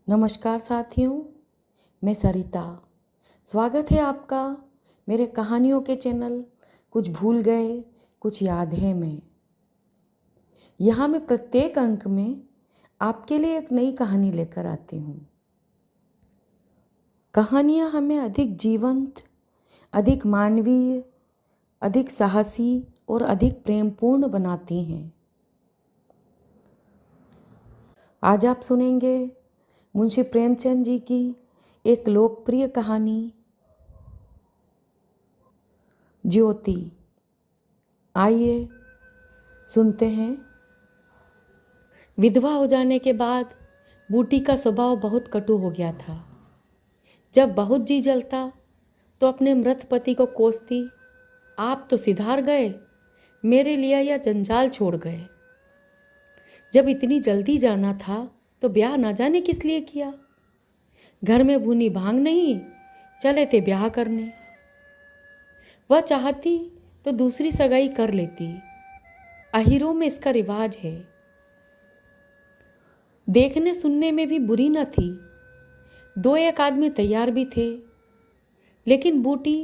नमस्कार साथियों, मैं सरिता। स्वागत है आपका मेरे कहानियों के चैनल कुछ भूल गए कुछ याद है में। यहाँ मैं प्रत्येक अंक में आपके लिए एक नई कहानी लेकर आती हूँ। कहानियाँ हमें अधिक जीवंत, अधिक मानवीय, अधिक साहसी और अधिक प्रेमपूर्ण बनाती हैं। आज आप सुनेंगे मुंशी प्रेमचंद जी की एक लोकप्रिय कहानी ज्योति। आइए सुनते हैं। विधवा हो जाने के बाद बूटी का स्वभाव बहुत कटु हो गया था। जब बहुत जी जलता तो अपने मृत पति को कोसती, आप तो सिधार गए, मेरे लिए यह जंजाल छोड़ गए। जब इतनी जल्दी जाना था तो ब्याह ना जाने किस लिए किया। घर में भुनी भांग नहीं, चले थे ब्याह करने। वह चाहती तो दूसरी सगाई कर लेती। अहीरों में इसका रिवाज है। देखने सुनने में भी बुरी न थी। दो एक आदमी तैयार भी थे, लेकिन बूटी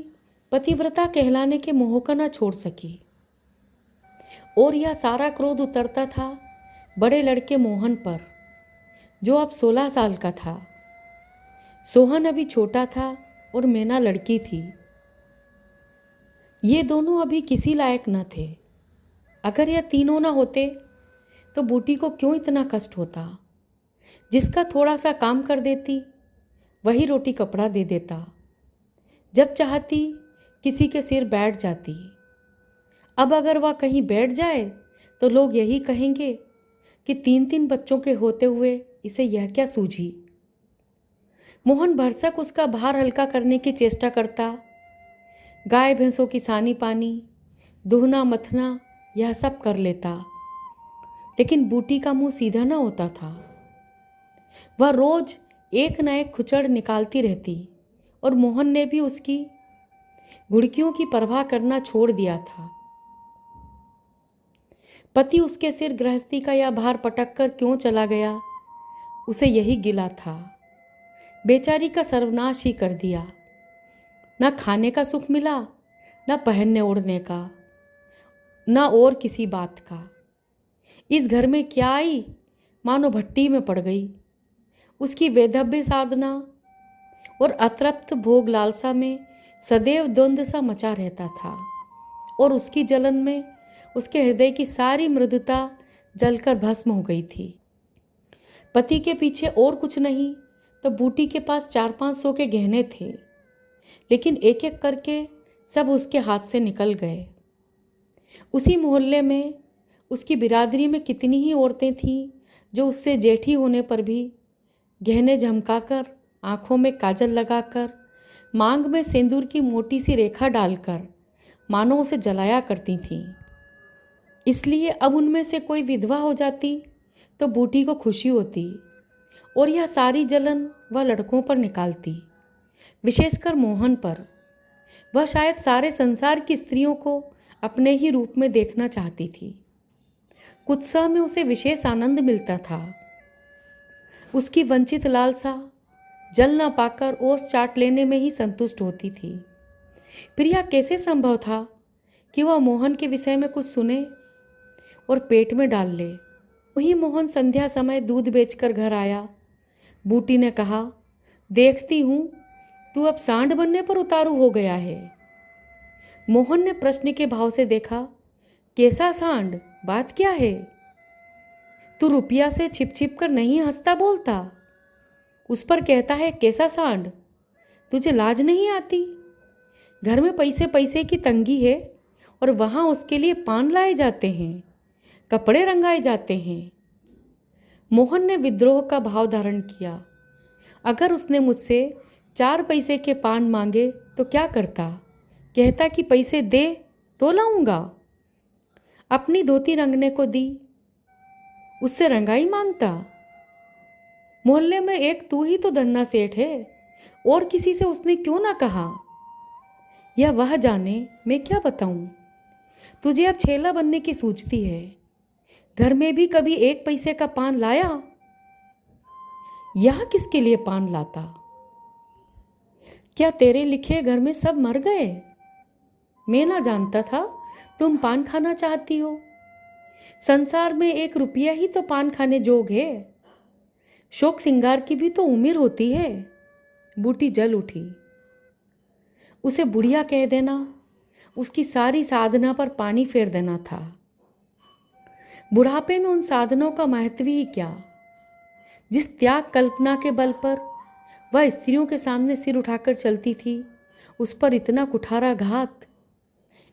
पतिव्रता कहलाने के मोह को न छोड़ सकी। और यह सारा क्रोध उतरता था बड़े लड़के मोहन पर, जो अब 16 साल का था। सोहन अभी छोटा था और मैना लड़की थी। ये दोनों अभी किसी लायक न थे। अगर यह तीनों न होते तो बूटी को क्यों इतना कष्ट होता। जिसका थोड़ा सा काम कर देती वही रोटी कपड़ा दे देता। जब चाहती किसी के सिर बैठ जाती। अब अगर वह कहीं बैठ जाए तो लोग यही कहेंगे कि 3-3 बच्चों के होते हुए इसे यह क्या सूझी। मोहन भरसक उसका भार हल्का करने की चेष्टा करता। गाय भैंसों की सानी पानी, दुहना मथना यह सब कर लेता, लेकिन बूटी का मुंह सीधा न होता था। वह रोज एक न एक खुचड़ निकालती रहती और मोहन ने भी उसकी घुड़कियों की परवाह करना छोड़ दिया था। पति उसके सिर गृहस्थी का यह भार पटक कर क्यों चला गया, उसे यही गिला था। बेचारी का सर्वनाश ही कर दिया। न खाने का सुख मिला, न पहनने ओढ़ने का, न और किसी बात का। इस घर में क्या आई, मानो भट्टी में पड़ गई। उसकी वैधव्य साधना और अतृप्त भोग लालसा में सदैव द्वंद्व सा मचा रहता था, और उसकी जलन में उसके हृदय की सारी मृदुता जलकर भस्म हो गई थी। पति के पीछे और कुछ नहीं तो बूटी के पास 400-500 के गहने थे, लेकिन एक एक करके सब उसके हाथ से निकल गए। उसी मोहल्ले में उसकी बिरादरी में कितनी ही औरतें थीं जो उससे जेठी होने पर भी गहने झमकाकर, आंखों में काजल लगाकर, मांग में सिंदूर की मोटी सी रेखा डालकर मानो उसे जलाया करती थीं। इसलिए अब उनमें से कोई विधवा हो जाती तो बूटी को खुशी होती, और यह सारी जलन वह लड़कों पर निकालती, विशेषकर मोहन पर। वह शायद सारे संसार की स्त्रियों को अपने ही रूप में देखना चाहती थी। कुत्सा में उसे विशेष आनंद मिलता था। उसकी वंचित लालसा जल न पाकर ओस चाट लेने में ही संतुष्ट होती थी। फिर यह कैसे संभव था कि वह मोहन के विषय में कुछ सुने और पेट में डाल ले। वही मोहन संध्या समय दूध बेचकर घर आया। बूटी ने कहा, देखती हूँ तू अब सांड बनने पर उतारू हो गया है। मोहन ने प्रश्न के भाव से देखा, कैसा सांड, बात क्या है? तू रुपया से छिप छिप कर नहीं हंसता बोलता, उस पर कहता है कैसा सांड? तुझे लाज नहीं आती? घर में पैसे पैसे की तंगी है और वहाँ उसके लिए पान लाए जाते हैं, कपड़े रंगाए जाते हैं। मोहन ने विद्रोह का भाव धारण किया। अगर उसने मुझसे 4 पैसे के पान मांगे तो क्या करता? कहता कि पैसे दे तो लाऊंगा। अपनी धोती रंगने को दी, उससे रंगाई मांगता। मोहल्ले में एक तू ही तो धन्ना सेठ है, और किसी से उसने क्यों ना कहा? यह वह जाने, मैं क्या बताऊं। तुझे अब छेला बनने की सूझती है। घर में भी कभी 1 पैसे का पान लाया? यहाँ किसके लिए पान लाता? क्या तेरे लिखे घर में सब मर गए? मैं ना जानता था तुम पान खाना चाहती हो। संसार में 1 रुपया ही तो पान खाने जोग है। शोक सिंगार की भी तो उम्र होती है। बूटी जल उठी। उसे बुढ़िया कह देना, उसकी सारी साधना पर पानी फेर देना था। बुढ़ापे में उन साधनों का महत्व ही क्या, जिस त्याग कल्पना के बल पर वह स्त्रियों के सामने सिर उठाकर चलती थी, उस पर इतना कुठारा घात।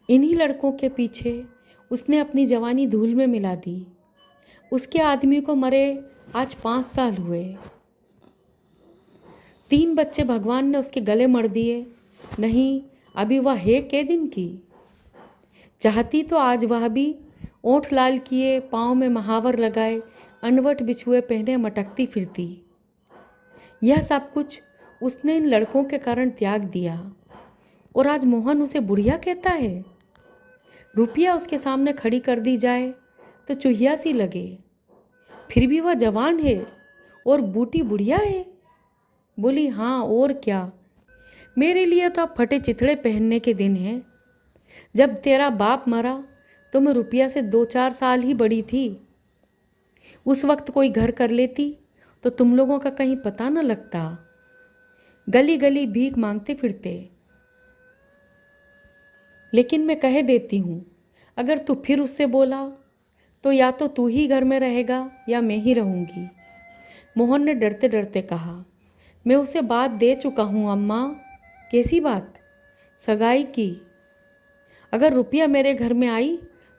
इन्हीं लड़कों के पीछे उसने अपनी जवानी धूल में मिला दी। उसके आदमी को मरे आज 5 साल हुए। 3 बच्चे भगवान ने उसके गले मर दिए। नहीं, अभी वह है कै दिन की। चाहती तो आज वह भी ओठ लाल किए, पाँव में महावर लगाए, अनवट बिछुए पहने मटकती फिरती। यह सब कुछ उसने इन लड़कों के कारण त्याग दिया, और आज मोहन उसे बुढ़िया कहता है। रुपया उसके सामने खड़ी कर दी जाए तो चुहिया सी लगे, फिर भी वह जवान है और बूटी बुढ़िया है। बोली, हाँ और क्या, मेरे लिए तो अब फटे चिथड़े पहनने के दिन हैं। जब तेरा बाप मरा तो मैं रुपया से 2-4 साल ही बड़ी थी। उस वक्त कोई घर कर लेती तो तुम लोगों का कहीं पता न लगता। गली गली भीख मांगते फिरते। लेकिन मैं कह देती हूँ, अगर तू फिर उससे बोला तो या तो तू ही घर में रहेगा या मैं ही रहूँगी। मोहन ने डरते डरते कहा, मैं उसे बात दे चुका हूँ अम्मा। कैसी बात? सगाई की। अगर रुपया मेरे घर में आई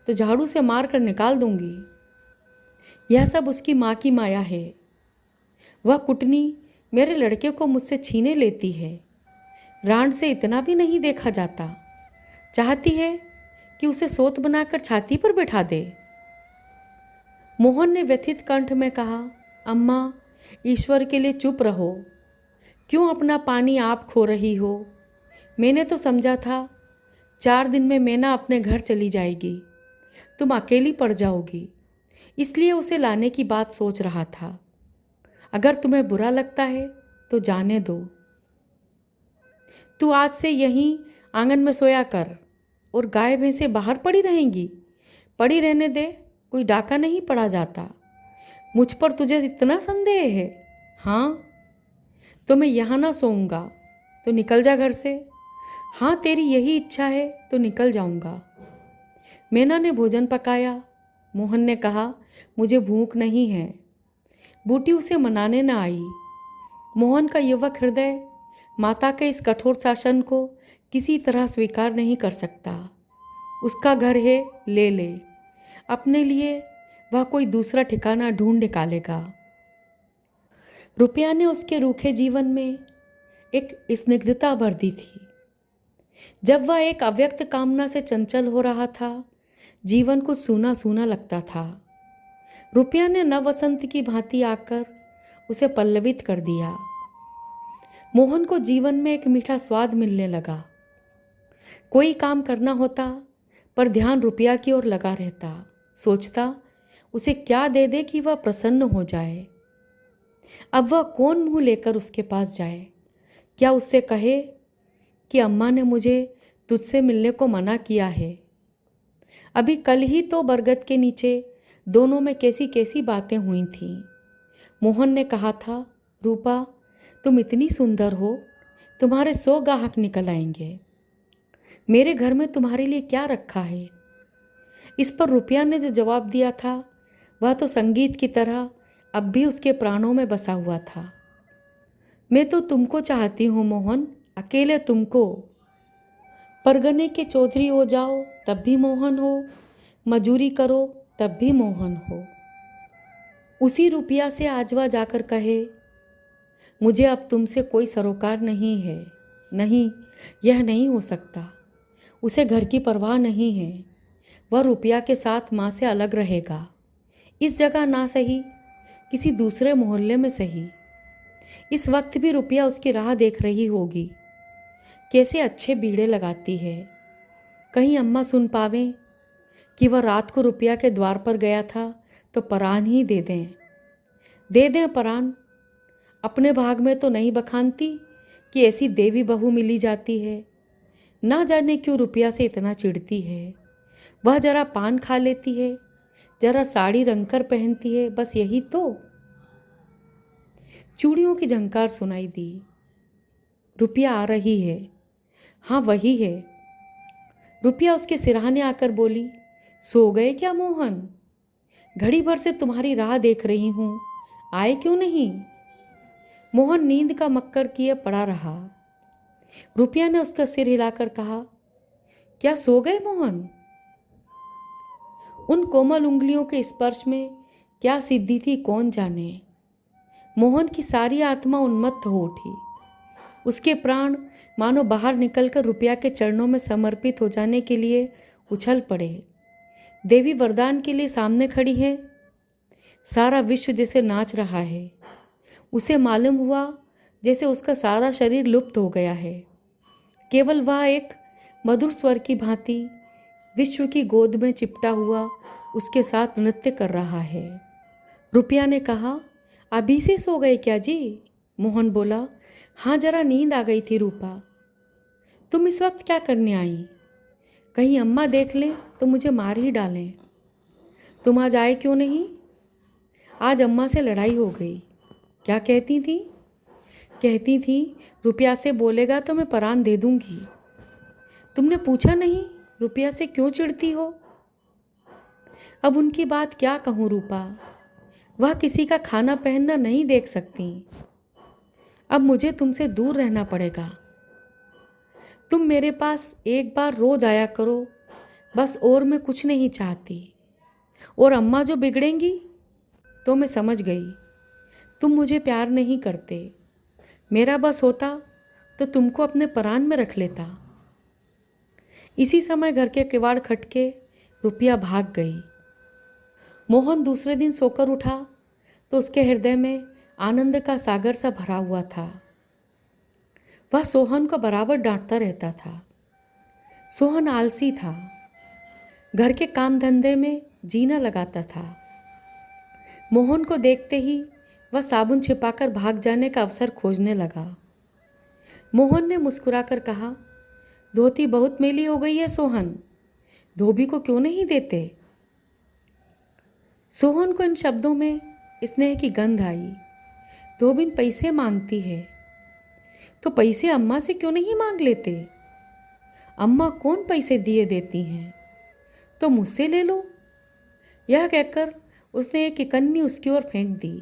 तो झाड़ू से मार कर निकाल दूंगी। यह सब उसकी माँ की माया है। वह कुटनी मेरे लड़के को मुझसे छीने लेती है। रांड से इतना भी नहीं देखा जाता। चाहती है कि उसे सोत बनाकर छाती पर बैठा दे। मोहन ने व्यथित कंठ में कहा, अम्मा, ईश्वर के लिए चुप रहो। क्यों अपना पानी आप खो रही हो? मैंने तो समझा था 4 दिन में मैना अपने घर चली जाएगी, तुम अकेली पड़ जाओगी, इसलिए उसे लाने की बात सोच रहा था। अगर तुम्हें बुरा लगता है तो जाने दो। तू आज से यहीं आंगन में सोया कर, और गाय भैंसें बाहर पड़ी रहेंगी। पड़ी रहने दे, कोई डाका नहीं पड़ा जाता। मुझ पर तुझे इतना संदेह है? हाँ, तो मैं यहाँ ना सोऊंगा, तो निकल जा घर से। हाँ, तेरी यही इच्छा है तो निकल जाऊंगा। मैना ने भोजन पकाया। मोहन ने कहा, मुझे भूख नहीं है। बूटी उसे मनाने न आई। मोहन का युवक हृदय माता के इस कठोर शासन को किसी तरह स्वीकार नहीं कर सकता। उसका घर है, ले ले। अपने लिए वह कोई दूसरा ठिकाना ढूंढ निकालेगा। रुपया ने उसके रूखे जीवन में एक स्निग्धता भर दी थी। जब वह एक अव्यक्त कामना से चंचल हो रहा था, जीवन को सूना सूना लगता था। रुपया ने नव वसंत की भांति आकर उसे पल्लवित कर दिया। मोहन को जीवन में एक मीठा स्वाद मिलने लगा। कोई काम करना होता पर ध्यान रुपया की ओर लगा रहता। सोचता, उसे क्या दे दे कि वह प्रसन्न हो जाए। अब वह कौन मुंह लेकर उसके पास जाए? क्या उससे कहे कि अम्मा ने मुझे तुझसे मिलने को मना किया है? अभी कल ही तो बरगद के नीचे दोनों में कैसी कैसी बातें हुई थीं। मोहन ने कहा था, रूपा, तुम इतनी सुंदर हो, तुम्हारे 100 ग्राहक निकल आएंगे। मेरे घर में तुम्हारे लिए क्या रखा है? इस पर रुपया ने जो जवाब दिया था, वह तो संगीत की तरह अब भी उसके प्राणों में बसा हुआ था। मैं तो तुमको चाहती हूँ मोहन, अकेले तुमको। परगने के चौधरी हो जाओ तब भी मोहन हो, मजूरी करो तब भी मोहन हो। उसी रुपया से आज वह जाकर कहे, मुझे अब तुमसे कोई सरोकार नहीं है। नहीं, यह नहीं हो सकता। उसे घर की परवाह नहीं है। वह रुपया के साथ माँ से अलग रहेगा। इस जगह ना सही, किसी दूसरे मोहल्ले में सही। इस वक्त भी रुपया उसकी राह देख रही होगी। कैसे अच्छे बीड़े लगाती है। कहीं अम्मा सुन पावें कि वह रात को रुपया के द्वार पर गया था तो परान ही दे दें। दे दें परान। अपने भाग में तो नहीं बखानती कि ऐसी देवी बहू मिली जाती है। ना जाने क्यों रुपया से इतना चिढ़ती है। वह जरा पान खा लेती है, जरा साड़ी रंगकर पहनती है, बस यही तो। चूड़ियों की झंकार सुनाई दी। रुपया आ रही है। हाँ वही है। रुपया उसके सिरहाने आकर बोली, सो गए क्या मोहन? घड़ी भर से तुम्हारी राह देख रही हूँ, आए क्यों नहीं? मोहन नींद का मक्कर किए पड़ा रहा। रुपया ने उसका सिर हिलाकर कहा, क्या सो गए मोहन? उन कोमल उंगलियों के स्पर्श में क्या सिद्धि थी कौन जाने। मोहन की सारी आत्मा उन्मत्त हो उठी। उसके प्राण मानो बाहर निकलकर रुपया के चरणों में समर्पित हो जाने के लिए उछल पड़े। देवी वरदान के लिए सामने खड़ी है। सारा विश्व जैसे नाच रहा है। उसे मालूम हुआ जैसे उसका सारा शरीर लुप्त हो गया है। केवल वह एक मधुर स्वर की भांति विश्व की गोद में चिपटा हुआ उसके साथ नृत्य कर रहा है। रुपया ने कहा, अभी से सो गए क्या जी? मोहन बोला, हाँ जरा नींद आ गई थी रूपा। तुम इस वक्त क्या करने आई? कहीं अम्मा देख लें तो मुझे मार ही डालें। तुम आज आए क्यों नहीं? आज अम्मा से लड़ाई हो गई। क्या कहती थी? कहती थी रुपया से बोलेगा तो मैं परान दे दूंगी। तुमने पूछा नहीं रुपया से क्यों चिढ़ती हो? अब उनकी बात क्या कहूँ रूपा, वह किसी का खाना पहनना नहीं देख सकती। अब मुझे तुमसे दूर रहना पड़ेगा। तुम मेरे पास एक बार रोज आया करो बस, और मैं कुछ नहीं चाहती। और अम्मा जो बिगड़ेंगी तो मैं समझ गई तुम मुझे प्यार नहीं करते। मेरा बस होता तो तुमको अपने परान में रख लेता। इसी समय घर के किवाड़ खटके रुपया भाग गई। मोहन दूसरे दिन सोकर उठा तो उसके हृदय में आनंद का सागर सा भरा हुआ था। वह सोहन को बराबर डांटता रहता था। सोहन आलसी था, घर के काम धंधे में जीना लगाता था। मोहन को देखते ही वह साबुन छिपाकर भाग जाने का अवसर खोजने लगा। मोहन ने मुस्कुराकर कहा, धोती बहुत मैली हो गई है सोहन, धोबी को क्यों नहीं देते? सोहन को इन शब्दों में स्नेह की गंध आई। धोबिन पैसे मांगती है तो पैसे अम्मा से क्यों नहीं मांग लेते? अम्मा कौन पैसे दिए देती हैं, तो मुझसे ले लो। यह कहकर उसने एक इकन्नी उसकी ओर फेंक दी।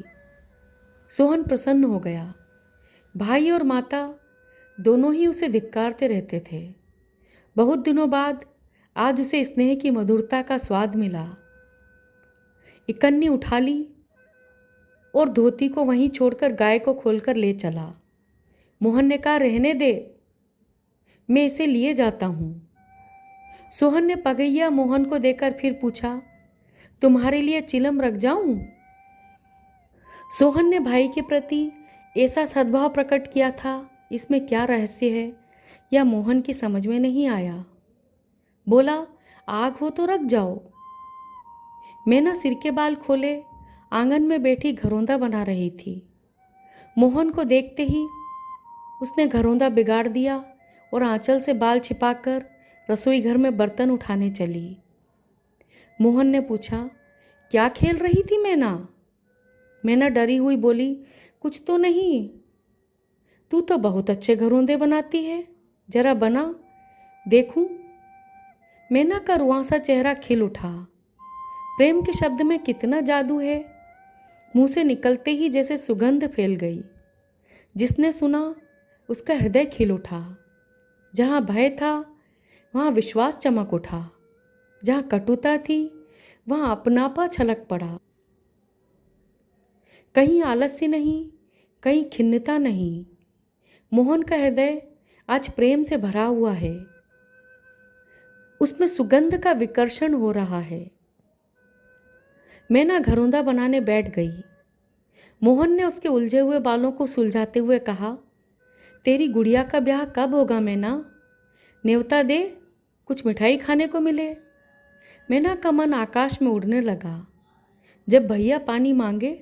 सोहन प्रसन्न हो गया। भाई और माता दोनों ही उसे धिक्कारते रहते थे। बहुत दिनों बाद आज उसे स्नेह की मधुरता का स्वाद मिला। इकन्नी उठा ली और धोती को वहीं छोड़कर गाय को खोलकर ले चला। मोहन ने कहा, रहने दे, मैं इसे लिए जाता हूँ। सोहन ने पगैया मोहन को देकर फिर पूछा, तुम्हारे लिए चिलम रख जाऊं? सोहन ने भाई के प्रति ऐसा सद्भाव प्रकट किया था, इसमें क्या रहस्य है यह मोहन की समझ में नहीं आया। बोला, आग हो तो रख जाओ। मैना सिर के बाल खोले आंगन में बैठी घरौंदा बना रही थी। मोहन को देखते ही उसने घरौंदा बिगाड़ दिया और आंचल से बाल छिपाकर रसोई घर में बर्तन उठाने चली। मोहन ने पूछा, क्या खेल रही थी मैना? मैना डरी हुई बोली, कुछ तो नहीं। तू तो बहुत अच्छे घरौंदे बनाती है, जरा बना देखूं। मैना का रुआंसा चेहरा खिल उठा। प्रेम के शब्द में कितना जादू है। मुंह से निकलते ही जैसे सुगंध फैल गई। जिसने सुना उसका हृदय खिल उठा। जहाँ भय था वहाँ विश्वास चमक उठा। जहाँ कटुता थी वहाँ अपनापा छलक पड़ा। कहीं आलस्य नहीं, कहीं खिन्नता नहीं। मोहन का हृदय आज प्रेम से भरा हुआ है। उसमें सुगंध का विकर्षण हो रहा है। मैना घरौंदा बनाने बैठ गई। मोहन ने उसके उलझे हुए बालों को सुलझाते हुए कहा, तेरी गुड़िया का ब्याह कब होगा मैना? न्योता दे, कुछ मिठाई खाने को मिले। मैना का मन आकाश में उड़ने लगा। जब भैया पानी मांगे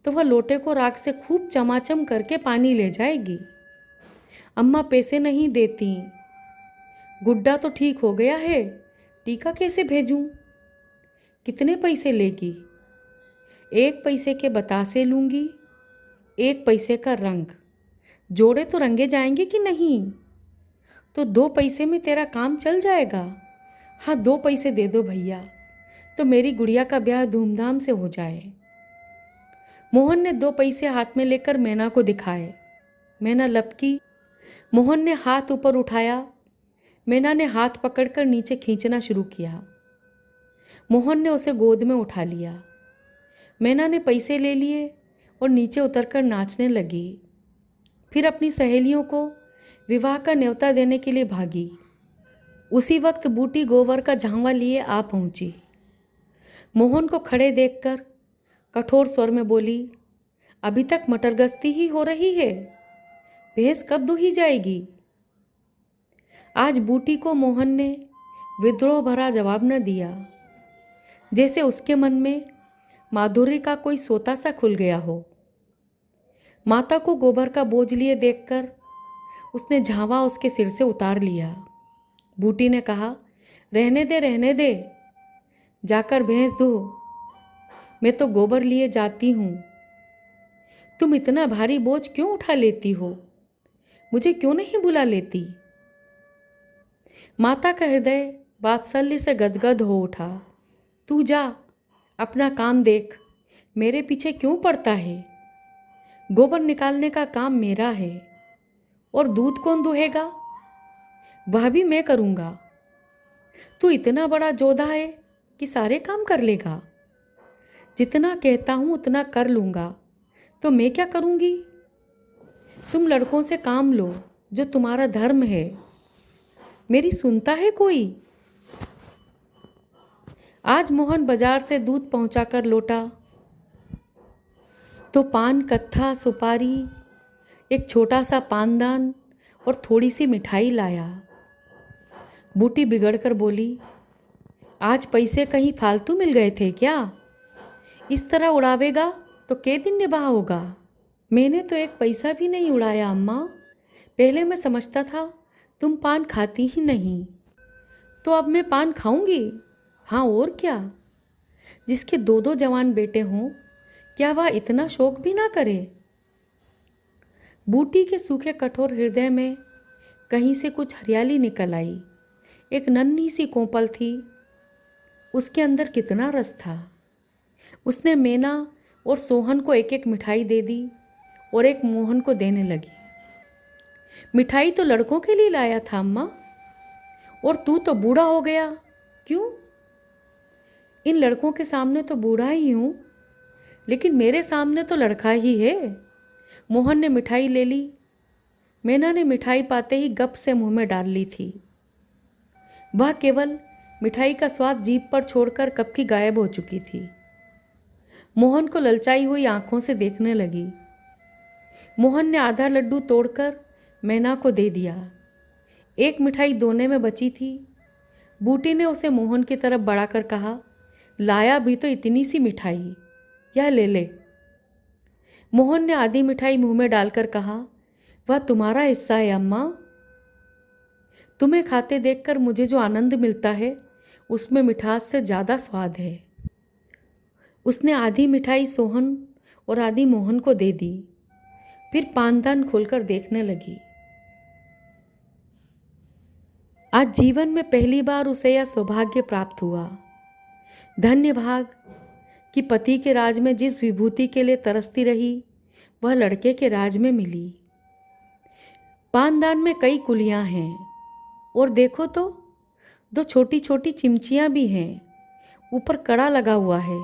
तो वह लोटे को राख से खूब चमाचम करके पानी ले जाएगी। अम्मा पैसे नहीं देती। गुड्डा तो ठीक हो गया है, टीका कैसे भेजूं? कितने पैसे लेगी? 1 पैसे के बतासे लूंगी, 1 पैसे का रंग। जोड़े तो रंगे जाएंगे कि नहीं? तो 2 पैसे में तेरा काम चल जाएगा। हाँ, 2 पैसे दे दो भैया, तो मेरी गुड़िया का ब्याह धूमधाम से हो जाए। मोहन ने 2 पैसे हाथ में लेकर मैना को दिखाए। मैना लपकी। मोहन ने हाथ ऊपर उठाया। मैना ने हाथ पकड़कर नीचे खींचना शुरू किया। मोहन ने उसे गोद में उठा लिया। मैना ने पैसे ले लिए और नीचे उतरकर नाचने लगी। फिर अपनी सहेलियों को विवाह का न्योता देने के लिए भागी। उसी वक्त बूटी गोबर का झांवा लिए आ पहुंची। मोहन को खड़े देखकर कठोर स्वर में बोली, अभी तक मटरगश्ती ही हो रही है, भैंस कब दूही जाएगी? आज बूटी को मोहन ने विद्रोह भरा जवाब न दिया, जैसे उसके मन में माधुर्य का कोई सोता सा खुल गया हो। माता को गोबर का बोझ लिए देखकर उसने झावा उसके सिर से उतार लिया। बूटी ने कहा, रहने दे रहने दे, जाकर भैंस धो, मैं तो गोबर लिए जाती हूँ। तुम इतना भारी बोझ क्यों उठा लेती हो? मुझे क्यों नहीं बुला लेती? माता का हृदय वात्सल्य से गदगद हो उठा। तू जा, अपना काम देख, मेरे पीछे क्यों पड़ता है? गोबर निकालने का काम मेरा है, और दूध कौन दुहेगा? वह भी मैं करूँगा। तू इतना बड़ा जोधा है कि सारे काम कर लेगा। जितना कहता हूँ उतना कर लूँगा, तो मैं क्या करूँगी? तुम लड़कों से काम लो, जो तुम्हारा धर्म है। मेरी सुनता है कोई? आज मोहन बाजार से दूध पहुंचाकर लौटा तो पान कत्था, सुपारी, एक छोटा सा पानदान और थोड़ी सी मिठाई लाया। बूटी बिगड़कर बोली, आज पैसे कहीं फालतू मिल गए थे क्या? इस तरह उड़ावेगा तो कै दिन निभाह होगा? मैंने तो 1 पैसा भी नहीं उड़ाया अम्मा। पहले मैं समझता था तुम पान खाती ही नहीं, तो अब मैं पान खाऊंगी। हाँ और क्या? जिसके 2-2 जवान बेटे हों, क्या वह इतना शौक भी ना करे? बूटी के सूखे कठोर हृदय में कहीं से कुछ हरियाली निकल आई। एक नन्ही सी कोंपल थी, उसके अंदर कितना रस था। उसने मैना और सोहन को 1-1 मिठाई दे दी और एक मोहन को देने लगी। मिठाई तो लड़कों के लिए लाया था अम्मा, और तू तो बूढ़ा हो गया। क्यों? इन लड़कों के सामने तो बूढ़ा ही हूँ, लेकिन मेरे सामने तो लड़का ही है। मोहन ने मिठाई ले ली। मैना ने मिठाई पाते ही गप से मुंह में डाल ली थी। वह केवल मिठाई का स्वाद जीभ पर छोड़कर कब की गायब हो चुकी थी। मोहन को ललचाई हुई आंखों से देखने लगी। मोहन ने आधा लड्डू तोड़कर मैना को दे दिया। 1 मिठाई दोने में बची थी। बूटी ने उसे मोहन की तरफ बढ़ाकर कहा, लाया भी तो इतनी सी मिठाई, यह ले ले। मोहन ने आधी मिठाई मुंह में डालकर कहा, वह तुम्हारा हिस्सा है अम्मा। तुम्हें खाते देखकर मुझे जो आनंद मिलता है, उसमें मिठास से ज़्यादा स्वाद है। उसने आधी मिठाई सोहन और आधी मोहन को दे दी, फिर पानदान खोलकर देखने लगी। आज जीवन में पहली बार उसे यह सौभाग्य प्राप्त हुआ। धन्य भाग कि पति के राज में जिस विभूति के लिए तरसती रही, वह लड़के के राज में मिली। पानदान में कई कुलियां हैं, और देखो तो 2 छोटी छोटी चिमचियां भी हैं। ऊपर कड़ा लगा हुआ है,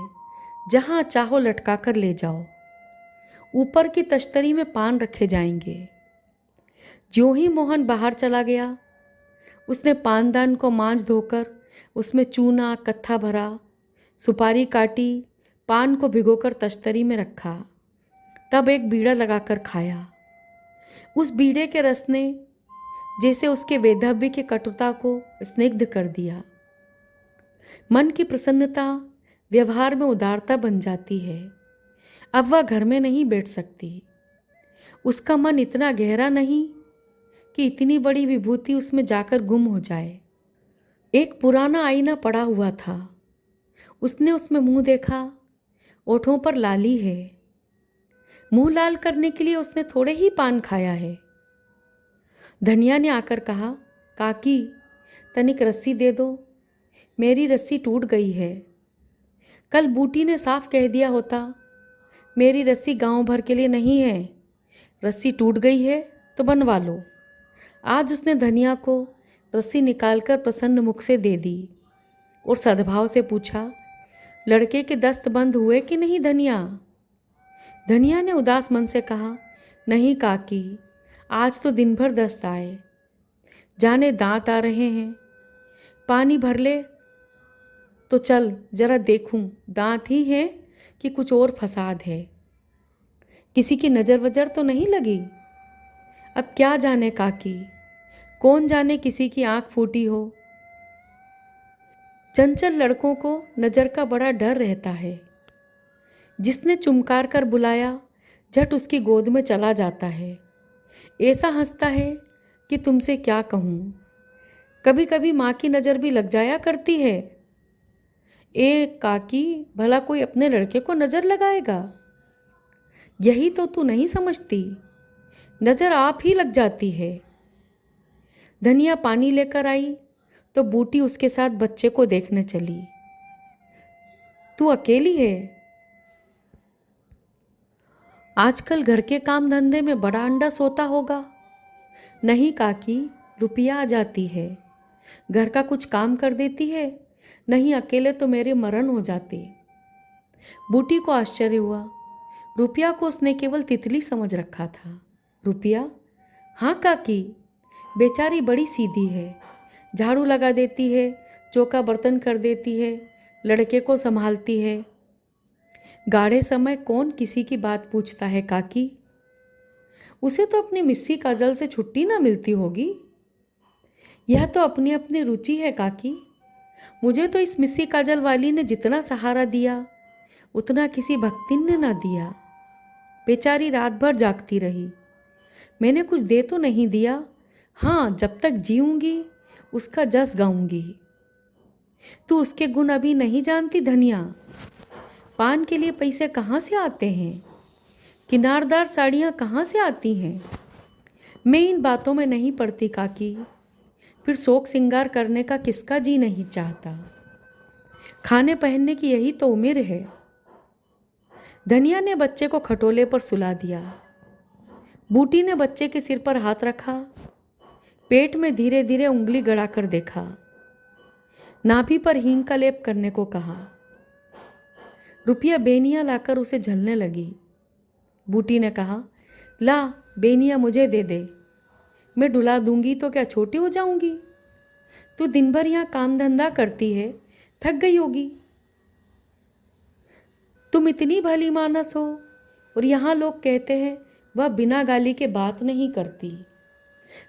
जहां चाहो लटका कर ले जाओ। ऊपर की तश्तरी में पान रखे जाएंगे। ज्यों ही मोहन बाहर चला गया, उसने पानदान को मांझ धोकर उसमें चूना कत्था भरा, सुपारी काटी, पान को भिगोकर तश्तरी में रखा, तब एक बीड़ा लगाकर खाया। उस बीड़े के रस ने जैसे उसके वैधव्य की कटुता को स्निग्ध कर दिया। मन की प्रसन्नता व्यवहार में उदारता बन जाती है। अब वह घर में नहीं बैठ सकती। उसका मन इतना गहरा नहीं कि इतनी बड़ी विभूति उसमें जाकर गुम हो जाए। एक पुराना आईना पड़ा हुआ था। उसने उसमें मुंह देखा। ओठों पर लाली है। मुंह लाल करने के लिए उसने थोड़े ही पान खाया है। धनिया ने आकर कहा, काकी तनिक रस्सी दे दो, मेरी रस्सी टूट गई है। कल बूटी ने साफ कह दिया होता, मेरी रस्सी गांव भर के लिए नहीं है, रस्सी टूट गई है तो बनवा लो। आज उसने धनिया को रस्सी निकालकर प्रसन्न मुख से दे दी और सद्भाव से पूछा, लड़के के दस्त बंद हुए कि नहीं धनिया? धनिया ने उदास मन से कहा, नहीं काकी, आज तो दिन भर दस्त आए, जाने दांत आ रहे हैं। पानी भर ले तो चल जरा देखूं दांत ही है कि कुछ और फसाद है। किसी की नज़र वजर तो नहीं लगी? अब क्या जाने काकी, कौन जाने किसी की आंख फूटी हो। चंचल लड़कों को नज़र का बड़ा डर रहता है। जिसने चुमकार कर बुलाया झट उसकी गोद में चला जाता है। ऐसा हंसता है कि तुमसे क्या कहूँ। कभी कभी माँ की नज़र भी लग जाया करती है। ए काकी, भला कोई अपने लड़के को नज़र लगाएगा? यही तो तू नहीं समझती, नज़र आप ही लग जाती है। धनिया पानी लेकर आई तो बूटी उसके साथ बच्चे को देखने चली। तू अकेली है? आजकल घर के काम धंधे में बड़ा अंडा सोता होगा। नहीं काकी, रुपया आ जाती है, घर का कुछ काम कर देती है, नहीं अकेले तो मेरे मरण हो जाते। बूटी को आश्चर्य हुआ। रुपया को उसने केवल तितली समझ रखा था। रुपया? हाँ काकी, बेचारी बड़ी सीधी है, झाड़ू लगा देती है, चौका बर्तन कर देती है, लड़के को संभालती है। गाढ़े समय कौन किसी की बात पूछता है काकी? उसे तो अपनी मिस्सी काजल से छुट्टी ना मिलती होगी। यह तो अपनी अपनी रुचि है काकी। मुझे तो इस मिस्सी काजल वाली ने जितना सहारा दिया उतना किसी भक्तिन ने ना दिया। बेचारी रात भर जागती रही। मैंने कुछ दे तो नहीं दिया, हाँ जब तक जीऊंगी उसका जस गाऊंगी। तू उसके गुण अभी नहीं जानती धनिया। पान के लिए पैसे कहाँ से आते हैं, किनारदार साड़ियाँ कहाँ से आती हैं। मैं इन बातों में नहीं पड़ती काकी। फिर शौक श्रृंगार करने का किसका जी नहीं चाहता। खाने पहनने की यही तो उम्र है। धनिया ने बच्चे को खटोले पर सुला दिया। बूटी ने बच्चे के सिर पर हाथ रखा, पेट में धीरे धीरे उंगली गड़ाकर देखा, नाभि पर हींग का लेप करने को कहा। रुपया बेनिया लाकर उसे झलने लगी। बूटी ने कहा, ला बेनिया मुझे दे दे, मैं डुला दूंगी तो क्या छोटी हो जाऊंगी? तू दिन भर यहाँ काम धंधा करती है, थक गई होगी। तुम इतनी भली मानस हो और यहाँ लोग कहते हैं वह बिना गाली के बात नहीं करती,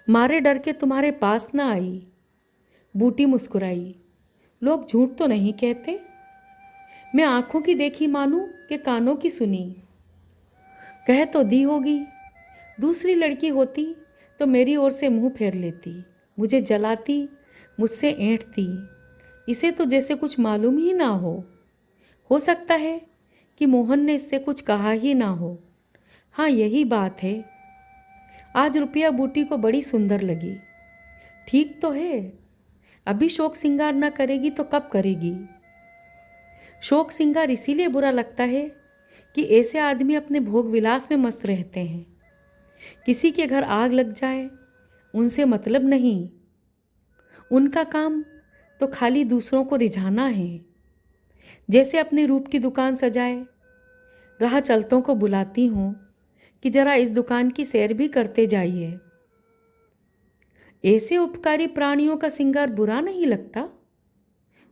मारे डर के तुम्हारे पास ना आई। बूटी मुस्कुराई। लोग झूठ तो नहीं कहते। मैं आंखों की देखी मानूं कि कानों की सुनी। कह तो दी होगी, दूसरी लड़की होती तो मेरी ओर से मुंह फेर लेती, मुझे जलाती, मुझसे ऐंठती। इसे तो जैसे कुछ मालूम ही ना हो सकता है कि मोहन ने इससे कुछ कहा ही ना हो। हाँ यही बात है। आज रुपया बूटी को बड़ी सुंदर लगी। ठीक तो है, अभी शौक श्रृंगार ना करेगी तो कब करेगी? शौक श्रृंगार इसीलिए बुरा लगता है कि ऐसे आदमी अपने भोग विलास में मस्त रहते हैं। किसी के घर आग लग जाए उनसे मतलब नहीं, उनका काम तो खाली दूसरों को रिझाना है। जैसे अपने रूप की दुकान सजाए, राह चलतों को बुलाती हूँ कि जरा इस दुकान की सैर भी करते जाइए। ऐसे उपकारी प्राणियों का श्रृंगार बुरा नहीं लगता,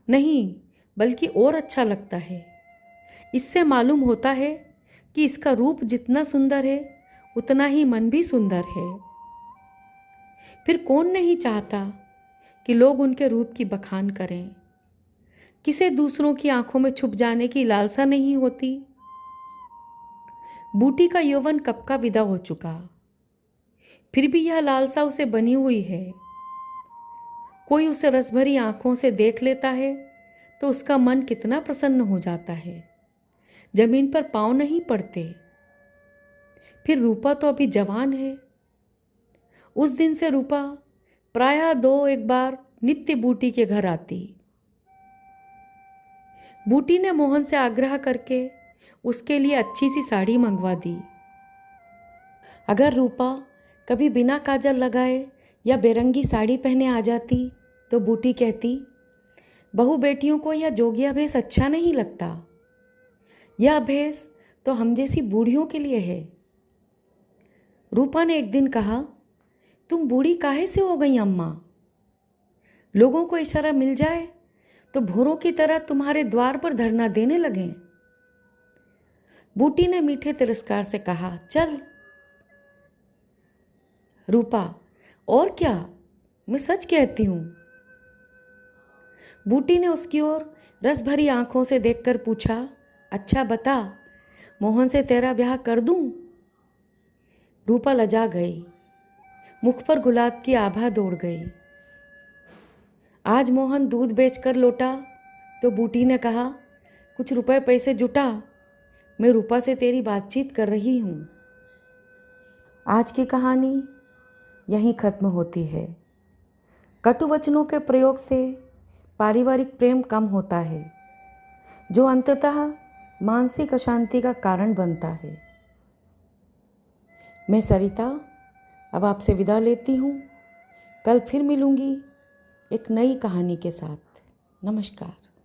नहीं बल्कि और अच्छा लगता है। इससे मालूम होता है कि इसका रूप जितना सुंदर है उतना ही मन भी सुंदर है। फिर कौन नहीं चाहता कि लोग उनके रूप की बखान करें। किसे दूसरों की आंखों में छुप जाने की लालसा नहीं होती। बूटी का यौवन कब का विदा हो चुका, फिर भी यह लालसा उसे बनी हुई है। कोई उसे रसभरी आंखों से देख लेता है तो उसका मन कितना प्रसन्न हो जाता है, जमीन पर पांव नहीं पड़ते। फिर रूपा तो अभी जवान है। उस दिन से रूपा प्रायः 2-1 बार नित्य बूटी के घर आती। बूटी ने मोहन से आग्रह करके उसके लिए अच्छी सी साड़ी मंगवा दी। अगर रूपा कभी बिना काजल लगाए या बेरंगी साड़ी पहने आ जाती तो बूटी कहती, बहू बेटियों को यह जोगिया भेष अच्छा नहीं लगता। यह भेष तो हम जैसी बूढ़ियों के लिए है। रूपा ने एक दिन कहा, तुम बूढ़ी काहे से हो गई अम्मा? लोगों को इशारा मिल जाए तो भोरों की तरह तुम्हारे द्वार पर धरना देने लगे। बूटी ने मीठे तिरस्कार से कहा, चल। रूपा, और क्या, मैं सच कहती हूं। बूटी ने उसकी ओर रस भरी आंखों से देखकर पूछा, अच्छा बता, मोहन से तेरा ब्याह कर दूं? रूपा लजा गई, मुख पर गुलाब की आभा दौड़ गई। आज मोहन दूध बेचकर लौटा तो बूटी ने कहा, कुछ रुपए पैसे जुटा, मैं रूपा से तेरी बातचीत कर रही हूं। आज की कहानी यहीं खत्म होती है। कटु वचनों के प्रयोग से पारिवारिक प्रेम कम होता है, जो अंततः मानसिक अशांति का कारण बनता है। मैं सरिता अब आपसे विदा लेती हूँ। कल फिर मिलूँगी एक नई कहानी के साथ। नमस्कार।